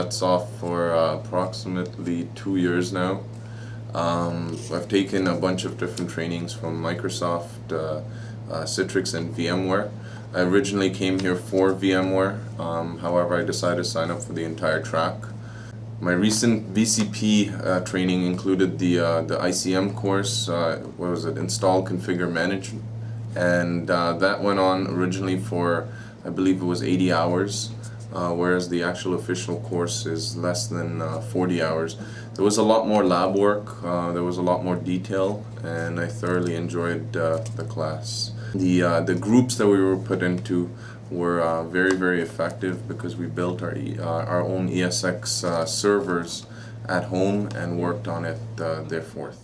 NetSoft for approximately 2 years now. I've taken a bunch of different trainings from Microsoft, Citrix, and VMware. I originally came here for VMware, however I decided to sign up for the entire track. My recent VCP training included the ICM course, what was it, Install, Configure, Manage, and that went on originally for, I believe it was 80 hours, whereas the actual official course is less than 40 hours. There was a lot more lab work, there was a lot more detail, and I thoroughly enjoyed the class. The groups that we were put into were very, very effective because we built our own ESX servers at home and worked on it therefore.